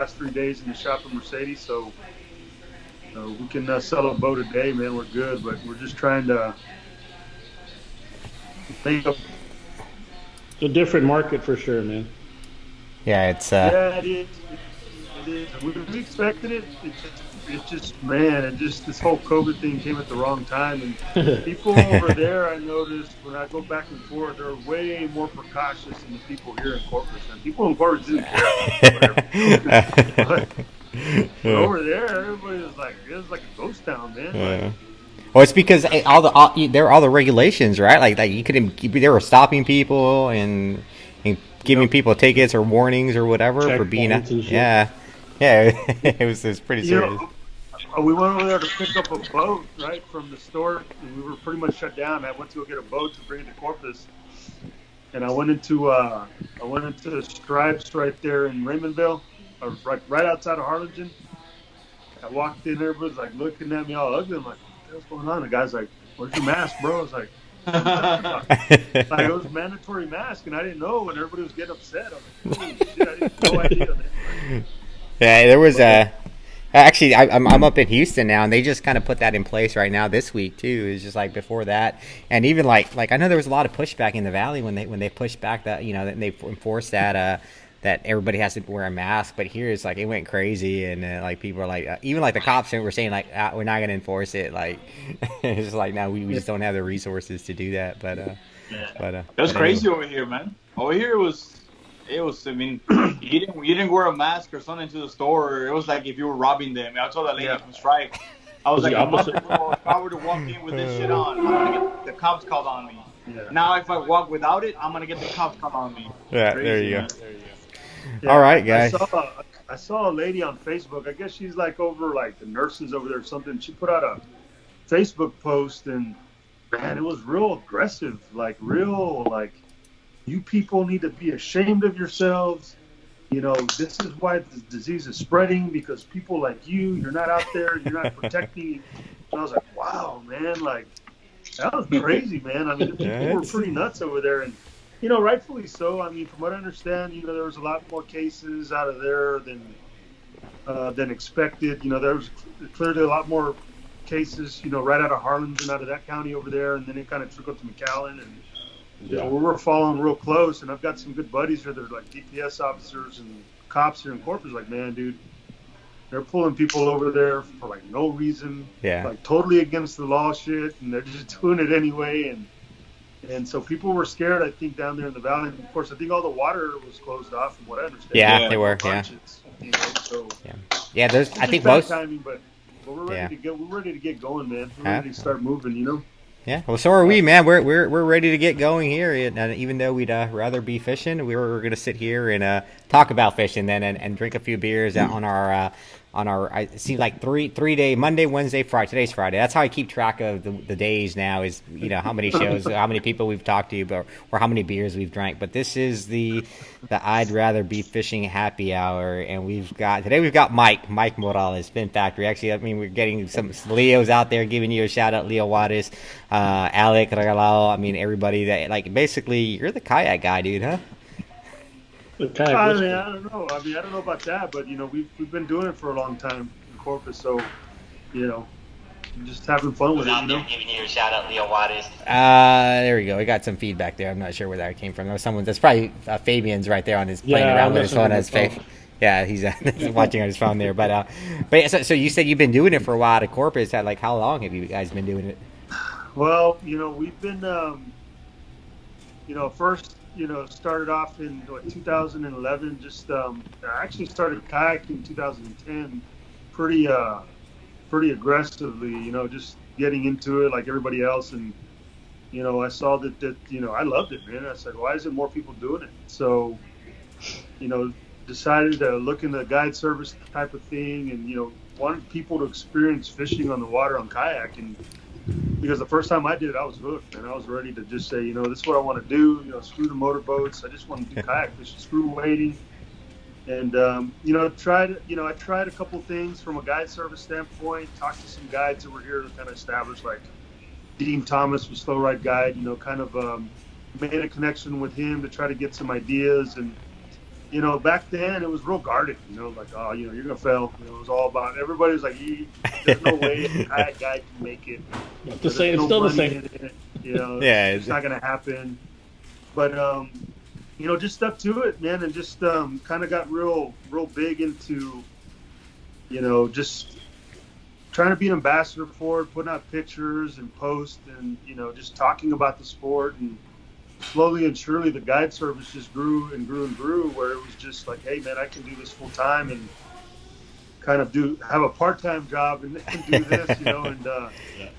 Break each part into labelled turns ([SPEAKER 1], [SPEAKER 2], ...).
[SPEAKER 1] last 3 days in the shop at Mercedes, so we can sell a boat a day, man. We're good, but we're just trying to make up.
[SPEAKER 2] It's a different market for sure, man.
[SPEAKER 3] Yeah, it's
[SPEAKER 1] Yeah, it is. It is. We expected it. Man, this whole COVID thing came at the wrong time. And people over there, I noticed when I go back and forth, they're way more precautious than the people here in Corpus. And people in Corpus didn't care. I mean, whatever, you know. But, but
[SPEAKER 3] yeah.
[SPEAKER 1] over there, everybody was like, it was like a ghost town, man. Like,
[SPEAKER 3] Yeah. Well, it's because there are all the regulations, right? Like you couldn't. They were stopping people and giving
[SPEAKER 1] yep.
[SPEAKER 3] people tickets or warnings or whatever for being.
[SPEAKER 2] Checkpoints and shit.
[SPEAKER 3] Yeah, yeah. It was pretty
[SPEAKER 1] You
[SPEAKER 3] serious.
[SPEAKER 1] know, we went over there to pick up a boat, right, from the store, and we were pretty much shut down. I went to go get a boat to bring it to Corpus, and I went into the Stripes right there in Raymondville, or right outside of Harlingen. I walked in, everybody's like looking at me all ugly. I'm like, what the hell's going on? The guy's like, where's your mask, bro? I was like, what are you talking about? Like, it was mandatory mask, and I didn't know, and everybody was getting upset. I was like, holy shit, I didn't no idea, man.
[SPEAKER 3] Yeah, there was
[SPEAKER 1] But
[SPEAKER 3] a. Actually, I'm up in Houston now, and they just kind of put that in place right now this week too. It's just like before that, and even like I know there was a lot of pushback in the valley when they pushed back that they enforced that everybody has to wear a mask. But here it's like it went crazy, and like people are like even like the cops were saying like we're not gonna enforce it. Like it's just like now we just don't have the resources to do that.
[SPEAKER 4] Yeah. It was
[SPEAKER 3] But anyway.
[SPEAKER 4] crazy over here, man. Over here it was. I mean, you didn't wear a mask or something to the store. It was like if you were robbing them. I told that lady
[SPEAKER 1] yeah,
[SPEAKER 4] from Strike. I was
[SPEAKER 2] It's
[SPEAKER 4] like,
[SPEAKER 2] the
[SPEAKER 4] a month
[SPEAKER 2] opposite.
[SPEAKER 4] ago, if I were to walk in with this shit on, I'm gonna get the cops called on me.
[SPEAKER 1] yeah,
[SPEAKER 4] Now, if I walk without it, I'm gonna get the cops called on me.
[SPEAKER 3] Yeah, there
[SPEAKER 4] Crazy,
[SPEAKER 3] you go.
[SPEAKER 4] man.
[SPEAKER 1] yeah.
[SPEAKER 3] All right,
[SPEAKER 1] I
[SPEAKER 3] guys.
[SPEAKER 1] saw a lady on Facebook. I guess she's like over like the nurses over there or something. She put out a Facebook post, and man, it was real aggressive. Like real like, you people need to be ashamed of yourselves. This is why the disease is spreading because people like you're not out there, you're not protecting. And I was like, wow, man, like that was crazy, man. I mean, the
[SPEAKER 3] Yeah,
[SPEAKER 1] people were
[SPEAKER 3] it's
[SPEAKER 1] pretty nuts over there, and rightfully so. I mean, from what I understand, there was a lot more cases out of there than expected. There was clearly a lot more cases, right out of Harlingen, out of that county over there, and then it kind of trickled to McAllen, and
[SPEAKER 2] Yeah.
[SPEAKER 1] we were following real close. And I've got some good buddies here that are like DPS officers and cops here in Corpus. Like, man, dude, they're pulling people over there for like no reason,
[SPEAKER 3] yeah.
[SPEAKER 1] like totally against the law shit, and they're just doing it anyway. And so people were scared, I think, down there in the valley. And of course, I think all the water was closed off, from what I understand.
[SPEAKER 3] Yeah,
[SPEAKER 4] Yeah.
[SPEAKER 3] they were. Yeah,
[SPEAKER 1] Bunches, so
[SPEAKER 3] yeah, yeah. There's.
[SPEAKER 1] it's
[SPEAKER 3] I
[SPEAKER 1] just
[SPEAKER 3] think
[SPEAKER 1] bad
[SPEAKER 3] most.
[SPEAKER 1] timing, but we're
[SPEAKER 3] Yeah.
[SPEAKER 1] ready to get. We're ready to get going, man. We're
[SPEAKER 3] Huh?
[SPEAKER 1] ready to start moving.
[SPEAKER 3] Yeah, well, so are we, man. We're ready to get going here. And even though we'd rather be fishing, we're gonna sit here and talk about fishing then and drink a few beers on our. I see like three day Monday, Wednesday, Friday. Today's Friday. That's how I keep track of the days now. Is how many shows, how many people we've talked to, or how many beers we've drank. But this is the I'd rather be fishing happy hour, and we've got Mike Morales, Fin Factory. Actually, I mean we're getting some Leo's out there giving you a shout out, Leo Juarez, Alec Regalao. I mean everybody that like basically you're the kayak guy, dude, huh?
[SPEAKER 2] The kayak
[SPEAKER 1] I mean,
[SPEAKER 2] whisperer.
[SPEAKER 1] I don't know. I mean, I don't know about that, but we've been doing it for a long time in Corpus, so you know, just having fun with it.
[SPEAKER 3] Out there giving you a shout out, Leo Juarez. There we go. We got some feedback there. I'm not sure where that came from. That was someone. That's probably Fabian's right there on his playing
[SPEAKER 2] Yeah,
[SPEAKER 3] around
[SPEAKER 2] I'm
[SPEAKER 3] with his
[SPEAKER 2] listening
[SPEAKER 3] phone
[SPEAKER 2] to
[SPEAKER 3] as
[SPEAKER 2] the
[SPEAKER 3] face.
[SPEAKER 2] phone.
[SPEAKER 3] Yeah, he's watching on his phone there. But yeah, so you said you've been doing it for a while at Corpus. Like, how long have you guys been doing it?
[SPEAKER 1] Well, we've been, first, started off in 2011. Just I actually started kayaking in 2010, pretty pretty aggressively. Just getting into it like everybody else, and I saw that I loved it, man. I said, why isn't more people doing it? So decided to look into the guide service type of thing, and wanted people to experience fishing on the water on kayak, and because the first time I did it, I was hooked, and I was ready to just say, this is what I want to do. Screw the motorboats. I just want to do kayak fishing, screw wading, and I tried a couple things from a guide service standpoint. Talked to some guides that were here to kind of establish, like Dean Thomas was Slow Ride Guide. Kind of made a connection with him to try to get some ideas, and you know, back then it was real guarded. You know, like, oh, you know, you're gonna fail. You know, it was all about everybody was like, there's no way a kayak guy can make it.
[SPEAKER 2] It's
[SPEAKER 1] There's
[SPEAKER 2] it's
[SPEAKER 1] no
[SPEAKER 2] still the
[SPEAKER 1] money
[SPEAKER 2] same.
[SPEAKER 1] in it. You know,
[SPEAKER 3] Yeah,
[SPEAKER 1] it's not gonna happen. But you know, just stuck to it, man, and just kind of got real big into, you know, just trying to be an ambassador for it, putting out pictures and posts, and you know, just talking about the sport. And slowly and surely, the guide service just grew and grew and grew, where it was just like, hey, man, I can do this full time and kind of have a part-time job and do this, you know,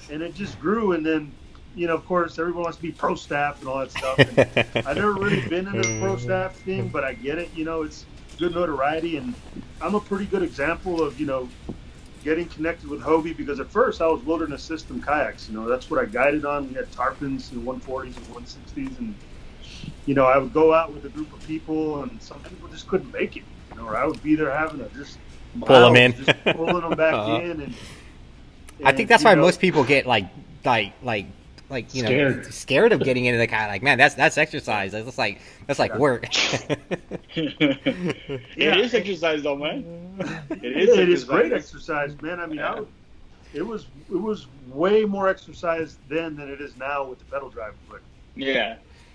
[SPEAKER 1] and it just grew. And then, you know, of course, everyone wants to be pro staff and all that stuff. And I've never really been in a pro staff thing, but I get it. You know, it's good notoriety, and I'm a pretty good example of, you know, getting connected with Hobie, because at first I was wilderness system kayaks. You know, that's what I guided on. We had tarpons and 140s and 160s, and you know, I would go out with a group of people, and some people just couldn't make it. You know, or I would be there having to just
[SPEAKER 3] Pull 'em in.
[SPEAKER 1] just pulling them back in, and
[SPEAKER 3] I think that's
[SPEAKER 1] you
[SPEAKER 3] why
[SPEAKER 1] know,
[SPEAKER 3] most people get like you know scared of getting into the kayak. Like, man, that's exercise. That's like work.
[SPEAKER 5] It is exercise, though, man.
[SPEAKER 1] It is great exercise, man. I mean, it was way more exercise then than it is now with the pedal drive.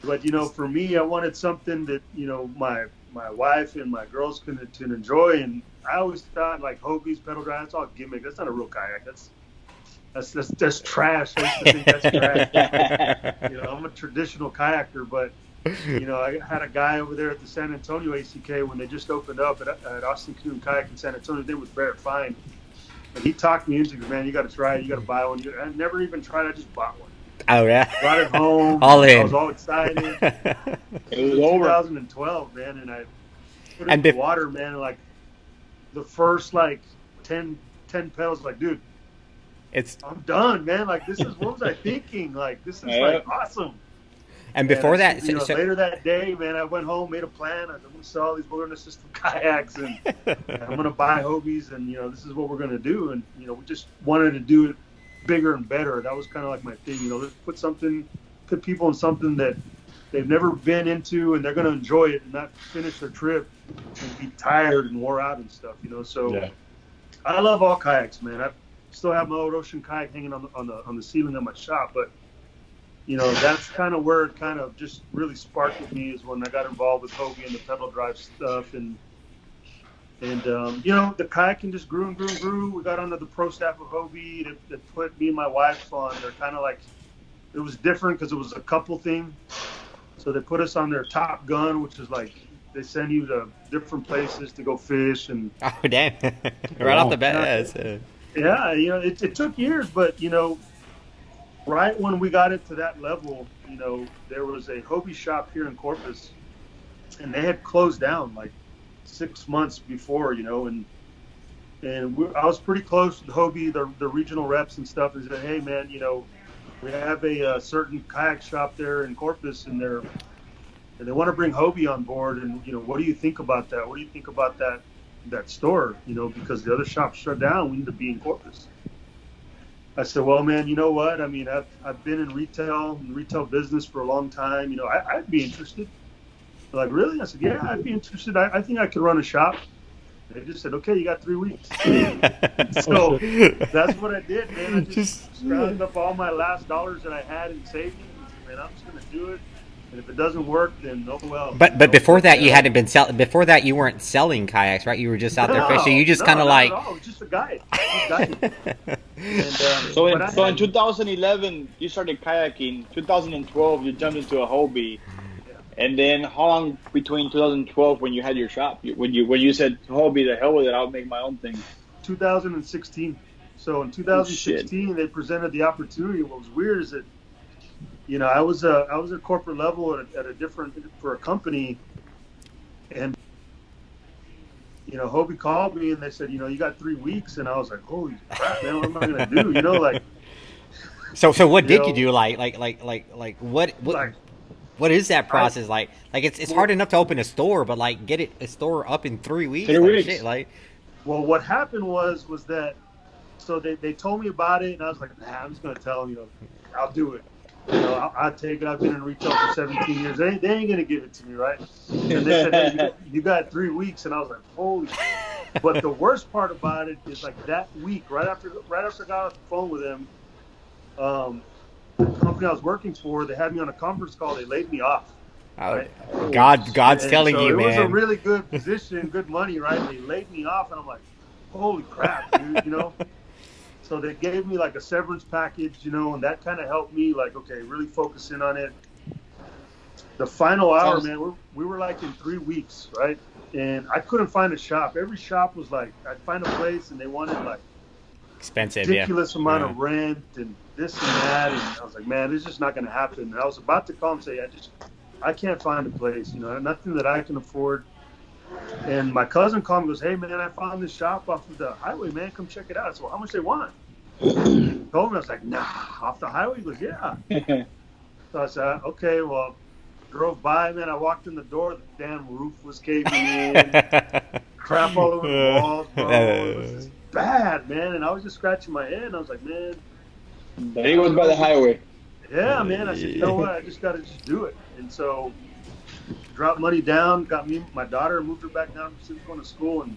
[SPEAKER 1] But you know, for me, I wanted something that, you know, my wife and my girls can enjoy, and I always thought like Hobie's pedal drive, that's all gimmick. That's not a real kayak. That's trash. I used to think that's trash. You know, I'm a traditional kayaker, but you know, I had a guy over there at the San Antonio ACK when they just opened up at Austin Canoe and Kayak in San Antonio. They was Barrett Fine, and he talked me into it. Man, you got to try it. You got to buy one. I never even tried. I just bought one.
[SPEAKER 3] Oh yeah.
[SPEAKER 1] Brought it home.
[SPEAKER 3] All in.
[SPEAKER 1] I was all excited.
[SPEAKER 5] It was over.
[SPEAKER 1] 2012, man, and I put it in the water, man. Like the first like 10 pedals, like, dude, I'm done, man. Like, this is, what was I thinking? Like, this is like awesome.
[SPEAKER 3] And before that,
[SPEAKER 1] you know, later that day, man, I went home, made a plan. I was going to sell all these wilderness system kayaks, and I'm going to buy Hobies, and you know, this is what we're going to do. And you know, we just wanted to do it bigger and better. That was kind of like my thing. You know, let's put people in something that they've never been into, and they're going to enjoy it and not finish their trip and be tired and wore out and stuff. You know, so I love all kayaks, man. I still have my old Ocean kayak hanging on the ceiling of my shop, but you know, that's kind of where it kind of just really sparked with me, is when I got involved with Hobie and the pedal drive stuff, and you know, the kayaking just grew and grew and grew. We got onto the pro staff of Hobie that put me and my wife on. They're kind of like, it was different because it was a couple thing. So they put us on their Top Gun, which is like, they send you to different places to go fish. And
[SPEAKER 3] oh damn, right off the bat.
[SPEAKER 1] Yeah, you know, it took years, but you know, right when we got it to that level, you know, there was a Hobie shop here in Corpus, and they had closed down like 6 months before, you know, and I was pretty close with Hobie, the regional reps and stuff, and said, hey man, you know, we have a certain kayak shop there in Corpus, and they want to bring Hobie on board, and you know, what do you think about that? What do you think about that store? You know, because the other shops shut down, we need to be in Corpus. I said, well, man, you know what? I mean, I've been in retail business for a long time. You know, I'd be interested. They're like, really? I said, yeah, I'd be interested. I think I could run a shop. They just said, okay, you got 3 weeks. So that's what I did, man. I just scrounged up all my last dollars that I had in savings. And I'm just going to do it. And if it doesn't work, then oh well.
[SPEAKER 3] But before that, you hadn't been selling. Before that, you weren't selling kayaks, right? You were just out there fishing. You just kind of like.
[SPEAKER 1] No, just a guide.
[SPEAKER 5] So in 2011, you started kayaking. 2012, you jumped into a Hobie. And then how long between 2012 when you had your shop, when you said Hobie, the hell with it, I'll make my own thing?
[SPEAKER 1] 2016. So in 2016, they presented the opportunity. What was weird is that, you know, I was at corporate level at a different, for a company, and you know, Hobie called me and they said, you know, you got 3 weeks, and I was like, holy crap, man, what am I gonna do? You know, like.
[SPEAKER 3] So what did you do? Like what?
[SPEAKER 1] Like,
[SPEAKER 3] what is that process like? Like it's hard enough to open a store, but like get a store up in 3 weeks.
[SPEAKER 5] 3 weeks.
[SPEAKER 3] Shit, like.
[SPEAKER 1] Well, what happened was that, so they told me about it, and I was like, nah, I'm just gonna tell them, you know, I'll do it. I'll take it. I've been in retail for 17 years. They ain't going to give it to me, right? And they said, hey, you got 3 weeks. And I was like, holy. But the worst part about it is like that week, right after I got off the phone with them, the company I was working for, they had me on a conference call. They laid me off. Right?
[SPEAKER 3] God's
[SPEAKER 1] And
[SPEAKER 3] telling
[SPEAKER 1] so
[SPEAKER 3] you,
[SPEAKER 1] it
[SPEAKER 3] man.
[SPEAKER 1] was a really good position, good money, right? They laid me off, and I'm like, holy crap, dude, So they gave me like a severance package, and that kind of helped me, like, okay, really focus in on it. The final hour, man, we were like in 3 weeks, right? And I couldn't find a shop. Every shop was like, I'd find a place, and they wanted like
[SPEAKER 3] Expensive,
[SPEAKER 1] ridiculous amount of rent and this and that. And I was like, man, this is just not going to happen. And I was about to call and say, I can't find a place, nothing that I can afford. And my cousin called me and goes, hey, man, I found this shop off of the highway, man. Come check it out. So how much they want? He told me, I was like, nah, off the highway? He goes, yeah. So I said, okay, well, drove by, man. I walked in the door. The damn roof was caving in. Crap all over the walls, bro. It was just bad, man. And I was just scratching my head. And I was like, man.
[SPEAKER 5] There he was by the highway.
[SPEAKER 1] Yeah, man. I said, you know what? I just got to just do it. And so dropped money down, got me my daughter, moved her back down. She was going to school, and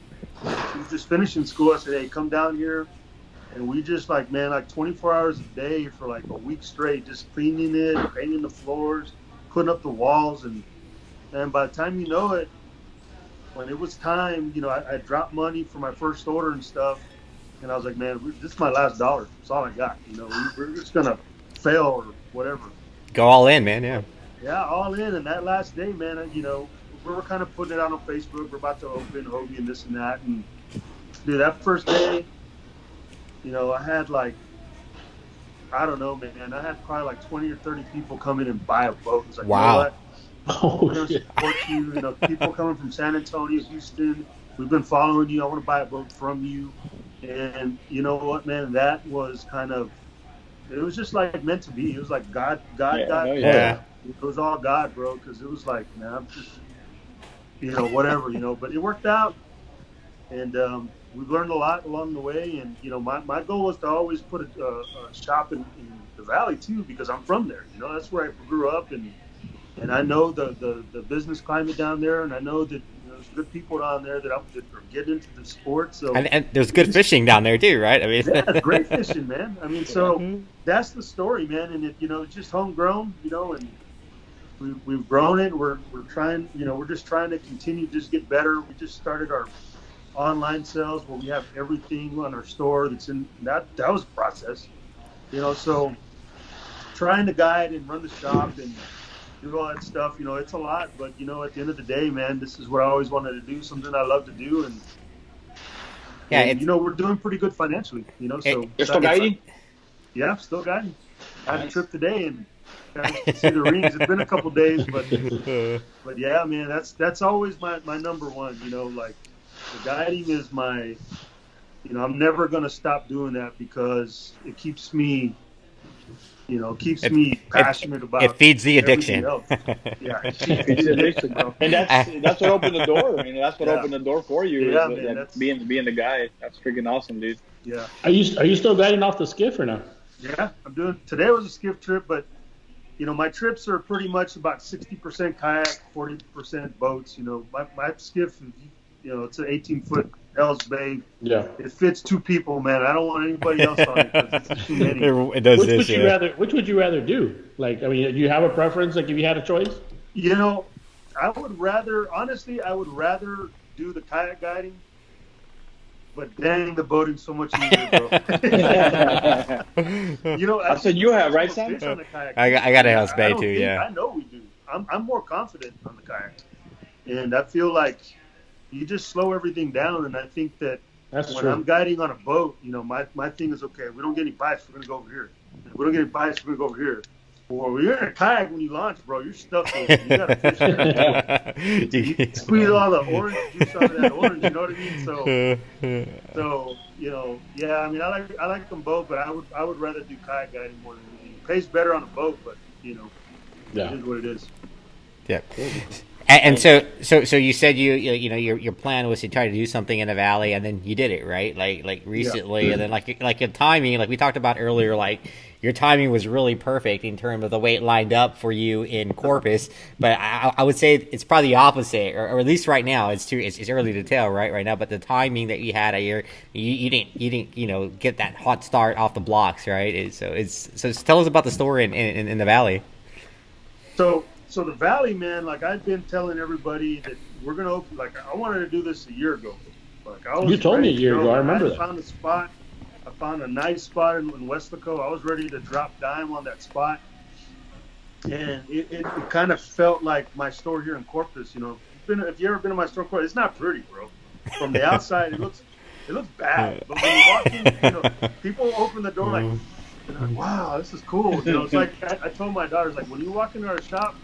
[SPEAKER 1] she was just finishing school. I said, hey, come down here. And we just like 24 hours a day for like a week straight, just cleaning it, painting the floors, putting up the walls. And by the time you know it, when it was time, I dropped money for my first order and stuff. And I was like, man, this is my last dollar. That's all I got. We're just going to fail or whatever.
[SPEAKER 3] Go all in, man, yeah.
[SPEAKER 1] Yeah, all in. And that last day, man, we were kind of putting it out on Facebook. We're about to open Hobie and this and that. And, dude, that first day, I had like, I don't know, man. I had probably like 20 or 30 people come in and buy a boat. It was like,
[SPEAKER 3] wow.
[SPEAKER 1] You know what? We're going to support you. People coming from San Antonio, Houston. We've been following you. I want to buy a boat from you. And you know what, man? That was kind of, it was just like meant to be. It was like God.
[SPEAKER 3] Yeah.
[SPEAKER 1] It was all God, bro, because it was like, man, I'm just, whatever, but it worked out. And we've learned a lot along the way. And, my goal was to always put a shop in the Valley, too, because I'm from there. That's where I grew up. And I know the business climate down there. And I know that there's good people down there that are getting into the sport. So
[SPEAKER 3] and there's good fishing down there, too, right? I mean,
[SPEAKER 1] yeah, great fishing, man. I mean, so that's the story, man. And, it's just homegrown, and we've grown it. We're trying, we're just trying to continue to just get better. We just started our online sales where we have everything on our store that's in that was a process, so trying to guide and run the shop and do all that stuff, it's a lot, but at the end of the day, man, this is what I always wanted to do, something I love to do. And we're doing pretty good financially, so
[SPEAKER 5] you're still guiding?
[SPEAKER 1] Yeah, still guiding. I had a trip today and got to see the rings. It's been a couple days, but yeah, man, that's always my number one, like the guiding is my, I'm never going to stop doing that because it keeps me, passionate about
[SPEAKER 3] it. Feeds the addiction.
[SPEAKER 1] Yeah, it feeds the addiction, bro.
[SPEAKER 5] And that's what opened the door. That's what opened the door for you.
[SPEAKER 1] Yeah,
[SPEAKER 5] is
[SPEAKER 1] man,
[SPEAKER 5] being the guy. That's freaking awesome, dude.
[SPEAKER 1] Yeah.
[SPEAKER 2] Are you still guiding off the skiff or no?
[SPEAKER 1] Yeah, I'm doing. Today was a skiff trip, but my trips are pretty much about 60% kayak, 40% boats. My skiff, it's an 18-foot Hell's Bay.
[SPEAKER 2] Yeah.
[SPEAKER 1] It fits 2 people, man. I don't want anybody else on it because it's too many.
[SPEAKER 3] It does
[SPEAKER 2] Which would you rather do? Like, I mean, do you have a preference? Like, if you had a choice?
[SPEAKER 1] I would rather do the kayak guiding, but dang, the boating's so much easier, bro.
[SPEAKER 5] That's what you have, right, Sam?
[SPEAKER 3] I got a Hell's Bay too, yeah.
[SPEAKER 1] I know we do. I'm more confident on the kayak, and I feel like you just slow everything down. And I think that
[SPEAKER 2] That's
[SPEAKER 1] when
[SPEAKER 2] true.
[SPEAKER 1] I'm guiding on a boat, my thing is, okay, we don't get any bites, we're gonna go over here. If we don't get any bites, we're gonna go over here. Well, when you're in a kayak, when you launch, bro, you're stuck over. You gotta fish there. You squeeze all the orange juice out of that orange. You know what I mean? So yeah. I mean, I like them both, but I would rather do kayak guiding more than anything. It pays better on a boat, but It is what it is.
[SPEAKER 3] Yeah. And so you said you know your plan was to try to do something in the valley, and then you did it, right? Like recently,
[SPEAKER 1] Yeah.
[SPEAKER 3] and then like your timing, like we talked about earlier, like your timing was really perfect in terms of the way it lined up for you in Corpus. But I would say it's probably the opposite, or at least right now, it's early to tell, right now. But the timing that you had, you didn't get that hot start off the blocks, right? So tell us about the story in the valley.
[SPEAKER 1] So the Valley, man, like I've been telling everybody that we're gonna open. Like I wanted to do this a year ago. Like I was.
[SPEAKER 2] You told me a
[SPEAKER 1] ready to
[SPEAKER 2] year
[SPEAKER 1] go.
[SPEAKER 2] ago. I
[SPEAKER 1] Like,
[SPEAKER 2] remember that.
[SPEAKER 1] Found a spot. I found a nice spot in Westlaco. I was ready to drop dime on that spot, and it kind of felt like my store here in Corpus. You know, if you ever been to my store, Corpus, it's not pretty, bro. From the outside, it looks bad, but when you walk in, people open the door like, they're like, wow, this is cool. It's like I told my daughters, like when you walk into our shop.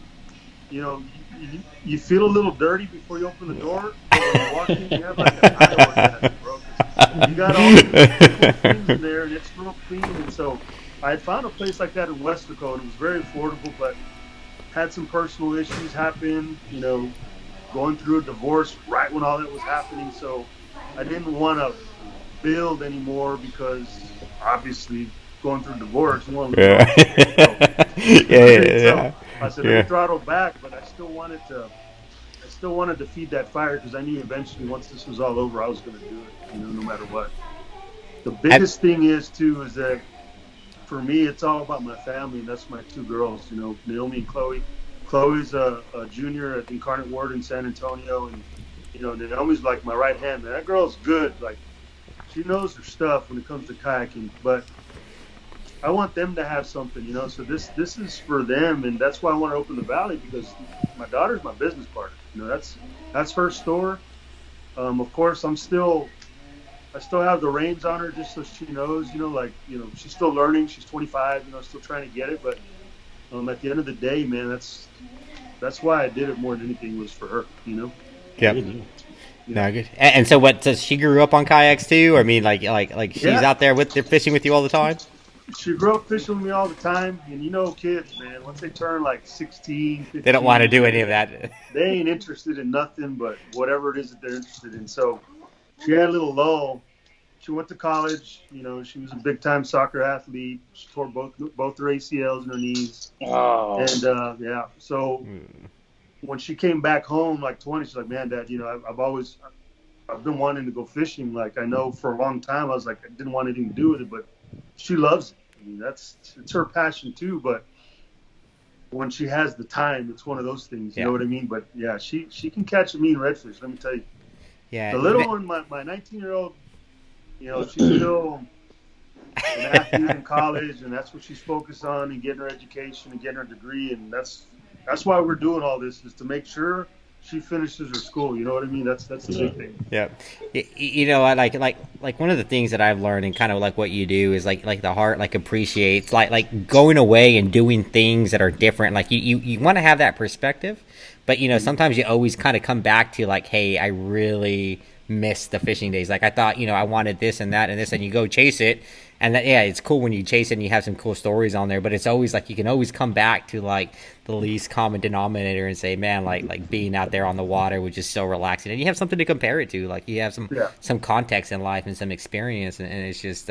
[SPEAKER 1] You feel a little dirty before you open the door. But when you walk in, you have like an eye orgasm, bro. You got all these cool things in there, and it's real clean. And so I had found a place like that in Westlaco, and it was very affordable, but had some personal issues happen. Going through a divorce right when all that was happening. So I didn't want to build anymore because obviously going through divorce, you want to lose all
[SPEAKER 3] Yeah.
[SPEAKER 1] I said, I throttle back, but I still wanted to feed that fire because I knew eventually once this was all over, I was going to do it, no matter what. The biggest thing is that for me, it's all about my family, and that's my two girls, Naomi and Chloe. Chloe's a junior at Incarnate Word in San Antonio, and, Naomi's like my right hand. Man, that girl's good. Like, she knows her stuff when it comes to kayaking, but I want them to have something, so this is for them, and that's why I want to open the Valley because my daughter's my business partner. That's her store. Of course, I still have the reins on her just so she knows, she's still learning. She's 25, still trying to get it. But at the end of the day, man, that's why I did it more than anything was for her,
[SPEAKER 3] Yep. No, good. And so what? So she grew up on kayaks too? I mean, like she's out there fishing with you all the time?
[SPEAKER 1] She grew up fishing with me all the time, and kids, man, once they turn like 16, 15,
[SPEAKER 3] they don't want to do any of that.
[SPEAKER 1] They ain't interested in nothing but whatever it is that they're interested in. So she had a little lull. She went to college. She was a big-time soccer athlete. She tore both her ACLs and her knees.
[SPEAKER 5] Oh.
[SPEAKER 1] And, so when she came back home, like 20, she's like, man, Dad, I've been wanting to go fishing. Like, I know for a long time, I was like, I didn't want anything to do with it, but she loves it. I mean, it's her passion too, but when she has the time, it's one of those things, you know what I mean? But yeah, she can catch a mean redfish, let me tell you.
[SPEAKER 3] Yeah.
[SPEAKER 1] The little one, my 19-year-old, she's still an athlete in college, and that's what she's focused on, and getting her education and getting her degree, and that's why we're doing all this, is to make sure she finishes her school. You know what I mean? That's the big thing.
[SPEAKER 3] Yeah. I like one of the things that I've learned, and kind of like what you do, is like the heart appreciates like going away and doing things that are different. Like you want to have that perspective, but sometimes you always kind of come back to like, hey, I really miss the fishing days. Like I thought, I wanted this and that and this, and you go chase it. And it's cool when you chase it and you have some cool stories on there, but it's always like you can always come back to like the least common denominator and say, man, like being out there on the water was just so relaxing, and you have something to compare it to. Like you have some context in life and some experience, and it's just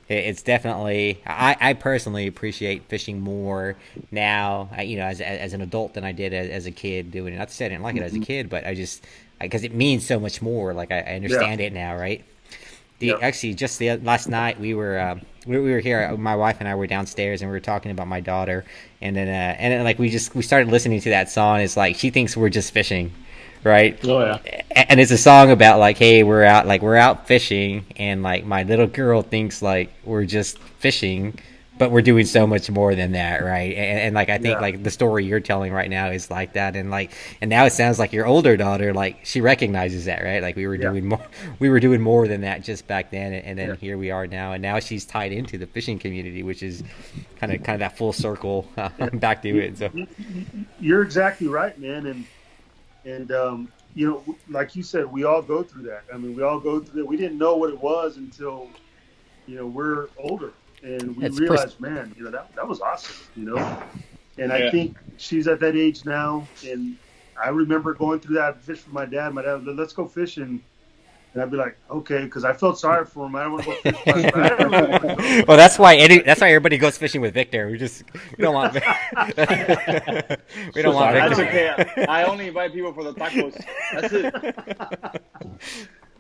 [SPEAKER 3] it's definitely I personally appreciate fishing more now, as an adult than I did as a kid doing it. Not to say I didn't like it as a kid, but I just because it means so much more. Like I understand it now, right? Actually, just the last night we were here. My wife and I were downstairs and we were talking about my daughter, and then like we started listening to that song. It's like she thinks we're just fishing, right?
[SPEAKER 2] Oh yeah.
[SPEAKER 3] And it's a song about like, hey, we're out fishing, and like my little girl thinks like we're just fishing, but we're doing so much more than that, right? And like I think like the story you're telling right now is like that, and now it sounds like your older daughter, like she recognizes that, right? Like we were doing more than that just back then, and then here we are now, and now she's tied into the fishing community, which is kind of that full circle back to it. So
[SPEAKER 1] you're exactly right, man, and like you said, we all go through that. I mean, we all go through that. We didn't know what it was until we're older. And we realized, man, that was awesome, And I think she's at that age now, and I remember going through that fish with my dad. My dad, let's go fishing. And I'd be like, okay, because I felt sorry for him. I don't want to go fish, but I don't really want to go.
[SPEAKER 3] Well, that's why everybody goes fishing with Victor. We don't want we don't want
[SPEAKER 5] That's
[SPEAKER 3] Victor.
[SPEAKER 5] okay. I only invite people for the tacos. That's it.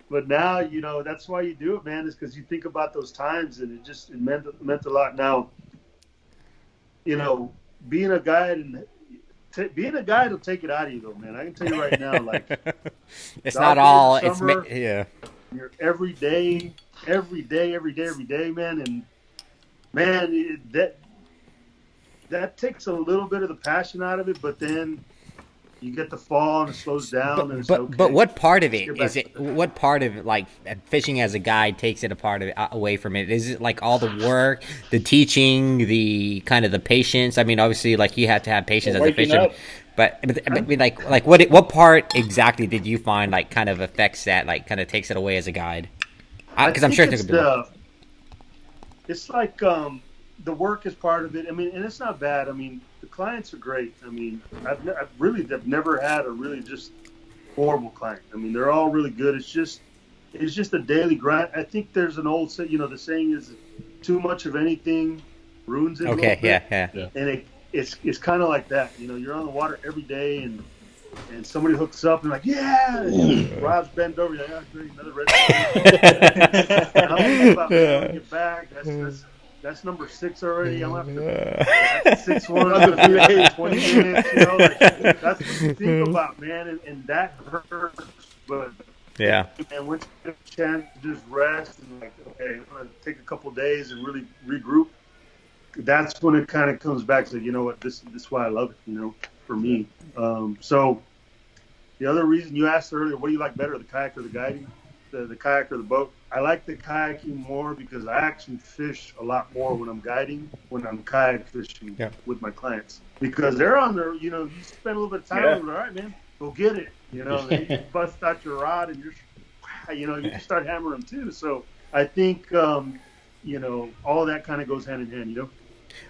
[SPEAKER 1] But now, you know, that's why you do it, man, is because you think about those times, and it meant a lot. Now, you know, being a guide and being a guide will take it out of you, though, man. I can tell you right now, like,
[SPEAKER 3] It's
[SPEAKER 1] out
[SPEAKER 3] not
[SPEAKER 1] there
[SPEAKER 3] all.
[SPEAKER 1] in summer,
[SPEAKER 3] Yeah.
[SPEAKER 1] you're every day, man, and man, that takes a little bit of the passion out of it, but then you get the fall and it slows down, and it's okay.
[SPEAKER 3] But what part of it
[SPEAKER 1] Let's
[SPEAKER 3] is
[SPEAKER 1] get
[SPEAKER 3] it? What part of it, like fishing as a guide, takes it away from it? Is it like all the work, the teaching, the kind of the patience? I mean, obviously, like you have to have patience as a
[SPEAKER 5] Waking
[SPEAKER 3] fisherman.
[SPEAKER 5] up.
[SPEAKER 3] But I mean, like what part exactly did you find like kind of affects that, like kind of takes it away as a guide? Because I'm sure
[SPEAKER 1] it's like the work is part of it. I mean, and it's not bad. I mean, the clients are great. I mean, I've never had a really just horrible client. I mean, they're all really good. It's just a daily grind. I think there's an old saying, you know, the saying is too much of anything ruins it.
[SPEAKER 3] Okay,
[SPEAKER 1] a little bit.
[SPEAKER 3] yeah.
[SPEAKER 1] And it's kind of like that. You know, you're on the water every day, and somebody hooks up and like, yeah, and Rob's bent over, like, oh, great, another red. And I'm thinking about, man, when I get back, that's number 6 already. I'm gonna have to 6-1 another 20 minutes. You know, like, that's what you think about, man, and that hurts. But
[SPEAKER 3] Yeah.
[SPEAKER 1] and once you get a chance to just rest and like, okay, I'm gonna take a couple of days and really regroup. That's when it kind of comes back to, you know what, this is why I love it, you know, for me. So the other reason you asked earlier, what do you like better, the kayak or the guiding, the kayak or the boat? I like the kayaking more because I actually fish a lot more when I'm guiding, when I'm kayak fishing with my clients, because they're on there, you know, you spend a little bit of time with them, all right, man, go get it, you know, then you bust out your rod and you start hammering them too. So I think, you know, all that kind of goes hand in hand, you know.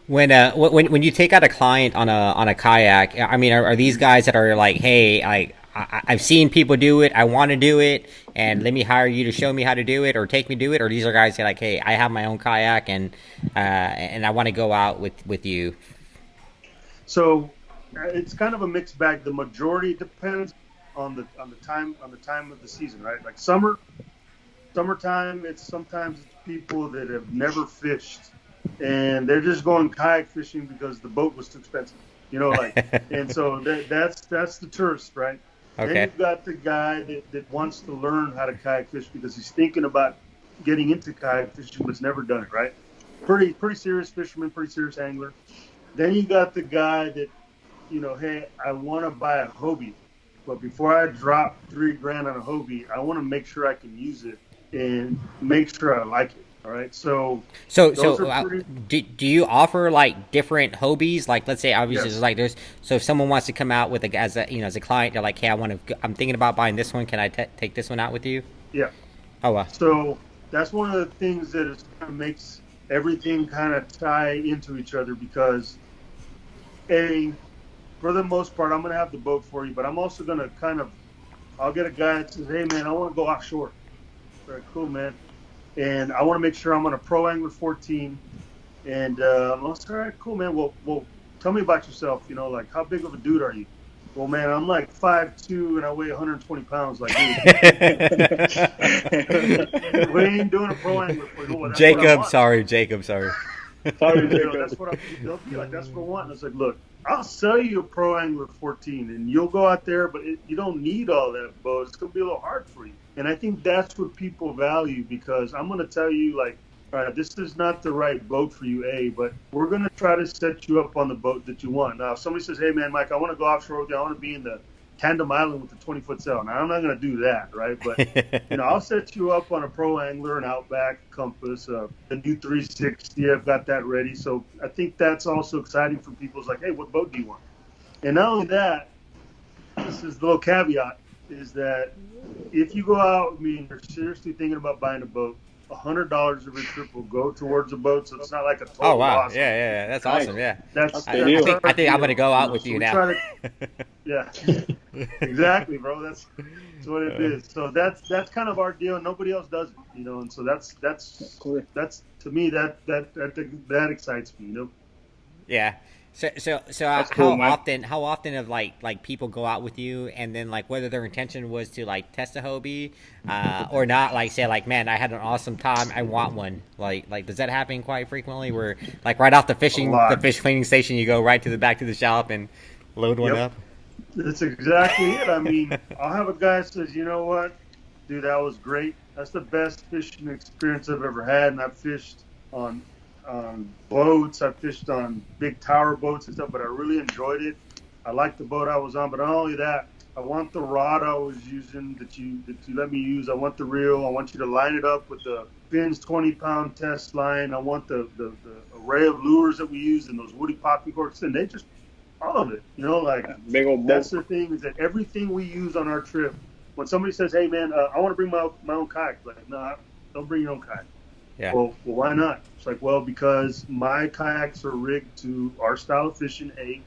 [SPEAKER 3] When you take out a client on a kayak, I mean, are these guys that are like, hey, I've seen people do it, I want to do it, and let me hire you to show me how to do it or take me do it, or these are guys that are like, hey, I have my own kayak and I want to go out with you?
[SPEAKER 1] So it's kind of a mixed bag. The majority depends on the time of the season, right? Like summertime, sometimes it's people that have never fished and they're just going kayak fishing because the boat was too expensive, you know, like, and so that's the tourist, right?
[SPEAKER 3] Okay.
[SPEAKER 1] Then you've got the guy that wants to learn how to kayak fish because he's thinking about getting into kayak fishing but's never done it, right? Pretty serious fisherman, pretty serious angler. Then you got the guy that, you know, hey, I want to buy a Hobie, but before I drop $3,000 on a Hobie, I want to make sure I can use it and make sure I like it. All right, so
[SPEAKER 3] do you offer like different Hobies? Like, let's say obviously
[SPEAKER 1] Yes.
[SPEAKER 3] it's like so if someone wants to come out with as a client, they're like, hey, I'm thinking about buying this one. Can I take this one out with you?
[SPEAKER 1] Yeah.
[SPEAKER 3] Oh wow.
[SPEAKER 1] So that's one of the things that makes everything kind of tie into each other because, for the most part, I'm going to have the boat for you, but I'm also going to I'll get a guy that says, hey, man, I want to go offshore. All right, cool, man. And I want to make sure I'm on a Pro Angler 14. And I'm like, all right, cool, man. Well, tell me about yourself. You know, like, how big of a dude are you? Well, man, I'm like 5'2", and I weigh 120 pounds. Like, dude. We ain't doing a Pro Angler for you. Well,
[SPEAKER 3] Jacob, sorry.
[SPEAKER 1] Sorry, that's what they'll be like, that's what I want. And it's like, look, I'll sell you a Pro Angler 14, and you'll go out there, but you don't need all that boat. It's going to be a little hard for you. And I think that's what people value because I'm going to tell you, like, all right, this is not the right boat for you, but we're going to try to set you up on the boat that you want. Now, if somebody says, hey, man, Mike, I want to go offshore with you. I want to be in the Tandem Island with the 20-foot sail. Now, I'm not going to do that, right? But, you know, I'll set you up on a Pro Angler, an Outback, Compass, the new 360. I've got that ready. So I think that's also exciting for people. It's like, hey, what boat do you want? And not only that, this is the little caveat, is that if you go out with me and you're seriously thinking about buying a boat, $100 of your trip will go towards a boat, so it's not like a total
[SPEAKER 3] Oh wow,
[SPEAKER 1] loss.
[SPEAKER 3] yeah, that's
[SPEAKER 5] Nice.
[SPEAKER 3] awesome. Yeah,
[SPEAKER 1] That's
[SPEAKER 5] Okay,
[SPEAKER 3] I
[SPEAKER 5] deal.
[SPEAKER 3] think I'm gonna go out with
[SPEAKER 1] So
[SPEAKER 3] you
[SPEAKER 1] we
[SPEAKER 3] now.
[SPEAKER 1] try Yeah, exactly, bro. That's what it is. So that's kind of our deal. Nobody else does it, you know. And so that's
[SPEAKER 5] Cool.
[SPEAKER 1] to me that excites me, you know.
[SPEAKER 3] Yeah. So
[SPEAKER 5] That's cool, man.
[SPEAKER 3] how often of like people go out with you and then like whether their intention was to like test a Hobie, or not, like say like, man, I had an awesome time, I want one. Like does that happen quite frequently where like right off the fish cleaning station you go right to the back to the shop and load one
[SPEAKER 1] Yep.
[SPEAKER 3] up?
[SPEAKER 1] That's exactly it. I mean, I'll have a guy that says, you know what, dude, that was great. That's the best fishing experience I've ever had, and I've fished on boats. I've fished on big tower boats and stuff, but I really enjoyed it. I liked the boat I was on, but not only that, I want the rod I was using that you let me use. I want the reel. I want you to line it up with the Finn's 20-pound test line. I want the array of lures that we use and those woody popping corks, and they just all of it. You know, like
[SPEAKER 5] Big old
[SPEAKER 1] that's
[SPEAKER 5] boat.
[SPEAKER 1] the thing is that everything we use on our trip. When somebody says, "Hey, man, I want to bring my own kayak," like, no, don't bring your own kayak.
[SPEAKER 3] Yeah.
[SPEAKER 1] Well, why not? It's like, well, because my kayaks are rigged to our style of fishing, A,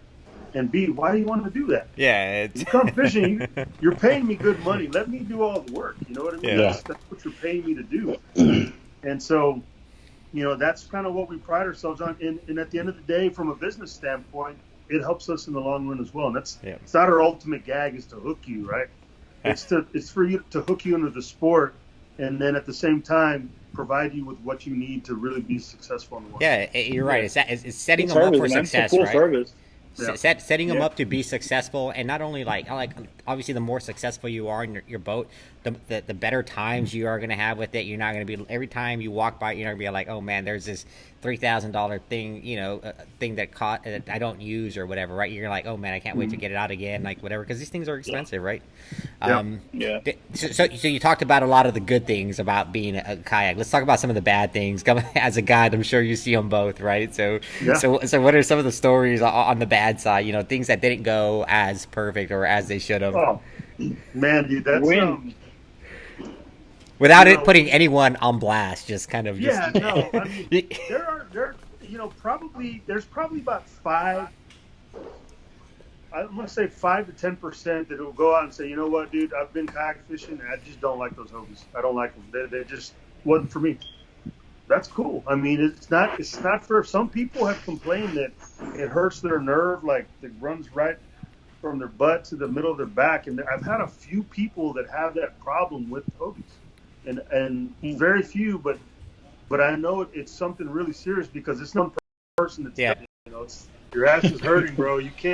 [SPEAKER 1] and B, why do you want to do that?
[SPEAKER 3] Yeah, it's
[SPEAKER 1] You come fishing, you're paying me good money. Let me do all the work. You know what I mean?
[SPEAKER 3] Yeah.
[SPEAKER 1] That's what you're paying me to do. And so, you know, that's kind of what we pride ourselves on. And at the end of the day, from a business standpoint, it helps us in the long run as well. And that's
[SPEAKER 3] Yeah.
[SPEAKER 1] it's not our ultimate gag is to hook you, right? It's for you to hook you into the sport, and then at the same time provide you with what you need to really be successful in the world.
[SPEAKER 3] yeah, you're right. It's setting
[SPEAKER 5] Good
[SPEAKER 3] them up
[SPEAKER 5] service,
[SPEAKER 3] for
[SPEAKER 5] man.
[SPEAKER 3] success,
[SPEAKER 5] It's a cool
[SPEAKER 3] right?
[SPEAKER 5] service.
[SPEAKER 1] Yeah.
[SPEAKER 3] Setting them
[SPEAKER 1] Yeah.
[SPEAKER 3] up to be successful, and not only like obviously the more successful you are in your boat, the better times you are going to have with it. You're not going to be every time you walk by, you're not going to be like, oh man, there's this $3,000 thing, you know, thing that I don't use or whatever, right? You're like, oh man, I can't wait to get it out again, like whatever, because these things are expensive, right?
[SPEAKER 1] Yeah.
[SPEAKER 5] Yeah.
[SPEAKER 3] So you talked about a lot of the good things about being a kayak. Let's talk about some of the bad things. As a guide, I'm sure you see them both, right? So
[SPEAKER 1] Yeah.
[SPEAKER 3] so what are some of the stories on the bad side? You know, things that didn't go as perfect or as they should have,
[SPEAKER 1] Oh, man, dude, that's
[SPEAKER 5] Win.
[SPEAKER 3] without
[SPEAKER 1] you
[SPEAKER 3] it
[SPEAKER 1] know-
[SPEAKER 3] putting anyone on blast. Just kind of
[SPEAKER 1] yeah,
[SPEAKER 3] just
[SPEAKER 1] no. I mean, there's probably about I'm gonna say 5 to 10% that will go out and say, you know what, dude, I've been kayak fishing and I just don't like those Hobies. I don't like them. They just wasn't for me. That's cool. I mean, it's not for some people have complained that it hurts their nerve, like it runs right from their butt to the middle of their back. And I've had a few people that have that problem with Hobies, and very few, but I know it's something really serious because it's not one person that's
[SPEAKER 3] Yeah.
[SPEAKER 1] you know, it's your ass is hurting, bro. You can't.